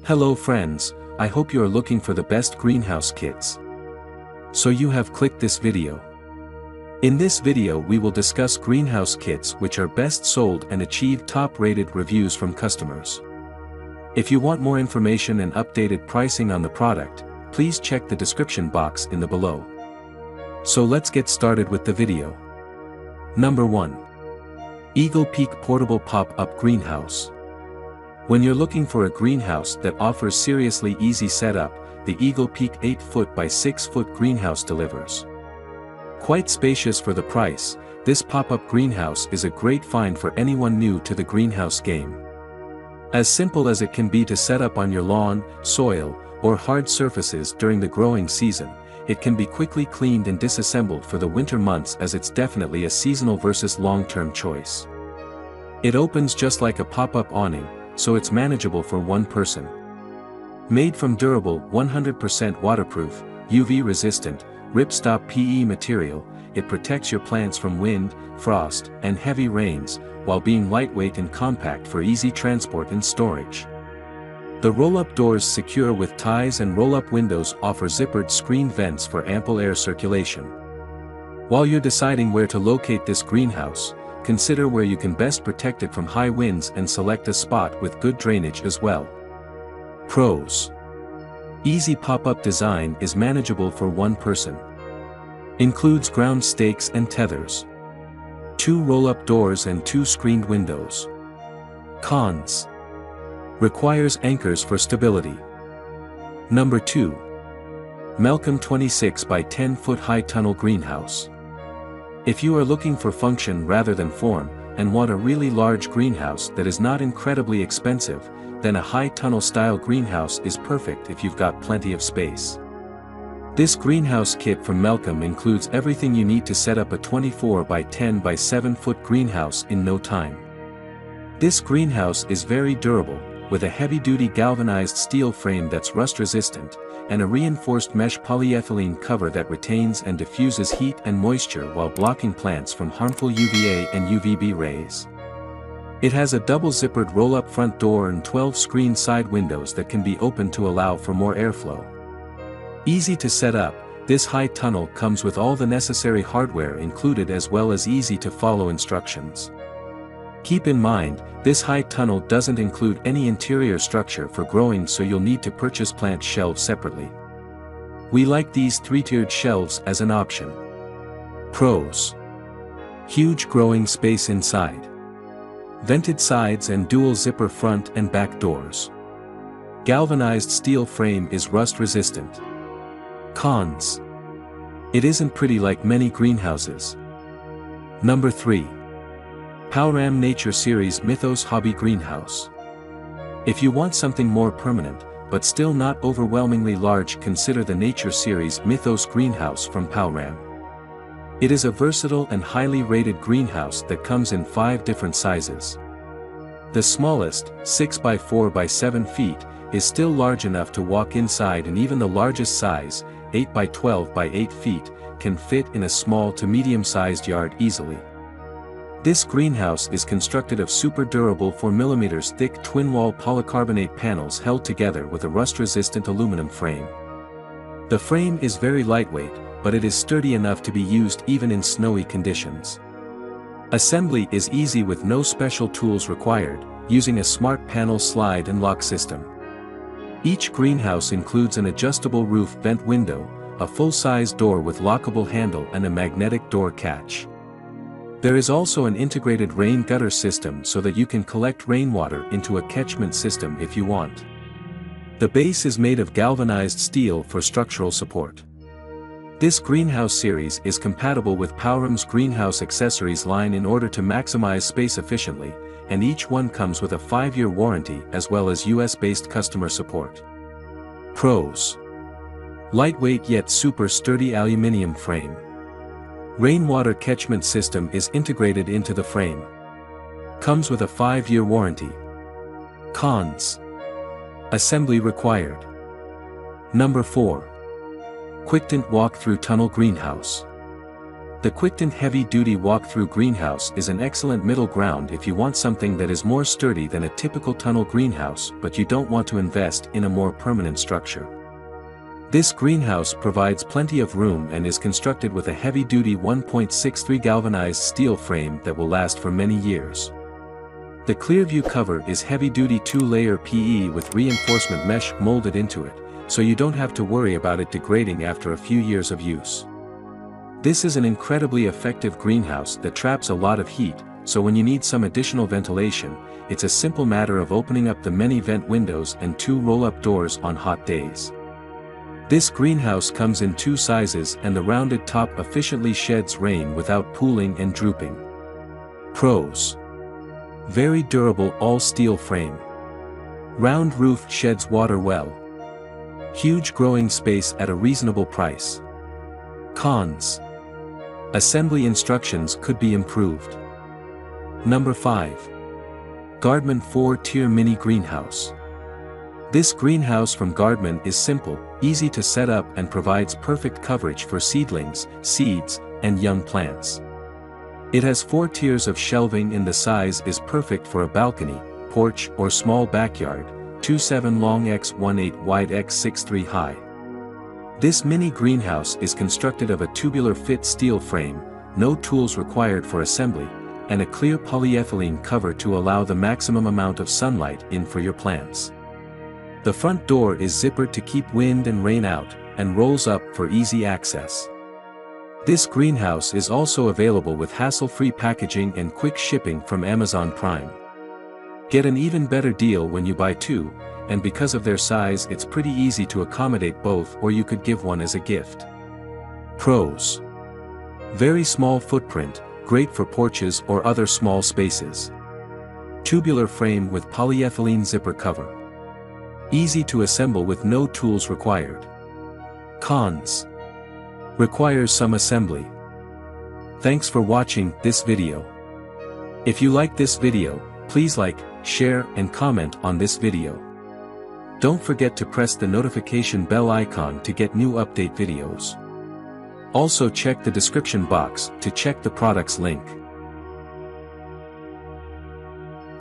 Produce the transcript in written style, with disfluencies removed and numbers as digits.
Hello friends, I hope you are looking for the best greenhouse kits. So you have clicked this video. In this video we will discuss greenhouse kits which are best sold and achieve top-rated reviews from customers. If you want more information and updated pricing on the product, please check the description box in the below. So let's get started with the video. Number 1. Eagle Peak Portable Pop-Up Greenhouse. When you're looking for a greenhouse that offers seriously easy setup, the Eagle Peak 8-foot by 6-foot greenhouse delivers. Quite spacious for the price, this pop-up greenhouse is a great find for anyone new to the greenhouse game. As simple as it can be to set up on your lawn, soil, or hard surfaces during the growing season, it can be quickly cleaned and disassembled for the winter months, as it's definitely a seasonal versus long-term choice. It opens just like a pop-up awning, so it's manageable for one person. Made from durable, 100% waterproof, UV-resistant, ripstop PE material, it protects your plants from wind, frost, and heavy rains, while being lightweight and compact for easy transport and storage. The roll-up doors secure with ties and roll-up windows offer zippered screen vents for ample air circulation. While you're deciding where to locate this greenhouse, consider where you can best protect it from high winds and select a spot with good drainage as well. Pros. Easy pop-up design is manageable for one person. Includes ground stakes and tethers. 2 roll-up doors and 2 screened windows. Cons. Requires anchors for stability. Number 2. Mellcom 26 by 10-foot high tunnel greenhouse. If you are looking for function rather than form, and want a really large greenhouse that is not incredibly expensive, then a high tunnel style greenhouse is perfect if you've got plenty of space. This greenhouse kit from Mellcom includes everything you need to set up a 24 by 10 by 7-foot greenhouse in no time. This greenhouse is very durable, with a heavy-duty galvanized steel frame that's rust-resistant, and a reinforced mesh polyethylene cover that retains and diffuses heat and moisture while blocking plants from harmful UVA and UVB rays. It has a double-zippered roll-up front door and 12 screen side windows that can be opened to allow for more airflow. Easy to set up, this high tunnel comes with all the necessary hardware included as well as easy-to-follow instructions. Keep in mind, this high tunnel doesn't include any interior structure for growing, so you'll need to purchase plant shelves separately. We like these 3-tiered shelves as an option. Pros. Huge growing space inside. Vented sides and dual zipper front and back doors. Galvanized steel frame is rust resistant. Cons. It isn't pretty like many greenhouses. Number 3. PowRam Nature Series Mythos Hobby Greenhouse. If you want something more permanent, but still not overwhelmingly large, consider the Nature Series Mythos Greenhouse from PowRam. It is a versatile and highly rated greenhouse that comes in 5 different sizes. The smallest, 6 by 4 by 7 feet, is still large enough to walk inside, and even the largest size, 8 by 12 by 8 feet, can fit in a small to medium-sized yard easily. This greenhouse is constructed of super durable 4mm thick twin-wall polycarbonate panels held together with a rust-resistant aluminum frame. The frame is very lightweight, but it is sturdy enough to be used even in snowy conditions. Assembly is easy with no special tools required, using a smart panel slide and lock system. Each greenhouse includes an adjustable roof vent window, a full-size door with lockable handle and a magnetic door catch. There is also an integrated rain gutter system so that you can collect rainwater into a catchment system if you want. The base is made of galvanized steel for structural support. This greenhouse series is compatible with PowRam's greenhouse accessories line in order to maximize space efficiently, and each one comes with a 5-year warranty as well as US-based customer support. Pros. Lightweight yet super sturdy aluminum frame. Rainwater catchment system is integrated into the frame. Comes with a 5-year warranty. Cons. Assembly required. Number 4. Quictent Walk-Thru Tunnel Greenhouse. The Quictent heavy-duty walk-through greenhouse is an excellent middle ground if you want something that is more sturdy than a typical tunnel greenhouse but you don't want to invest in a more permanent structure. This greenhouse provides plenty of room and is constructed with a heavy-duty 1.63 galvanized steel frame that will last for many years. The Clearview cover is heavy-duty 2-layer PE with reinforcement mesh molded into it, so you don't have to worry about it degrading after a few years of use. This is an incredibly effective greenhouse that traps a lot of heat, so when you need some additional ventilation, it's a simple matter of opening up the many vent windows and 2 roll-up doors on hot days. This greenhouse comes in 2 sizes and the rounded top efficiently sheds rain without pooling and drooping. Pros: very durable all-steel frame. Round roof sheds water well. Huge growing space at a reasonable price. Cons: assembly instructions could be improved. Number 5. Gardman 4-tier mini greenhouse. This greenhouse from Gardman is simple, easy to set up and provides perfect coverage for seedlings, seeds, and young plants. It has 4 tiers of shelving and the size is perfect for a balcony, porch or small backyard, 2.7 long x 1.8 wide x 6.3 high. This mini greenhouse is constructed of a tubular fit steel frame, no tools required for assembly, and a clear polyethylene cover to allow the maximum amount of sunlight in for your plants. The front door is zippered to keep wind and rain out, and rolls up for easy access. This greenhouse is also available with hassle-free packaging and quick shipping from Amazon Prime. Get an even better deal when you buy 2, and because of their size it's pretty easy to accommodate both, or you could give one as a gift. Pros: very small footprint, great for porches or other small spaces. Tubular frame with polyethylene zipper cover. Easy to assemble with no tools required. Cons: requires some assembly. Thanks for watching this video. If you like this video, please like, share and comment on this video. Don't forget to press the notification bell icon to get new update videos. Also check the description box to check the product's link.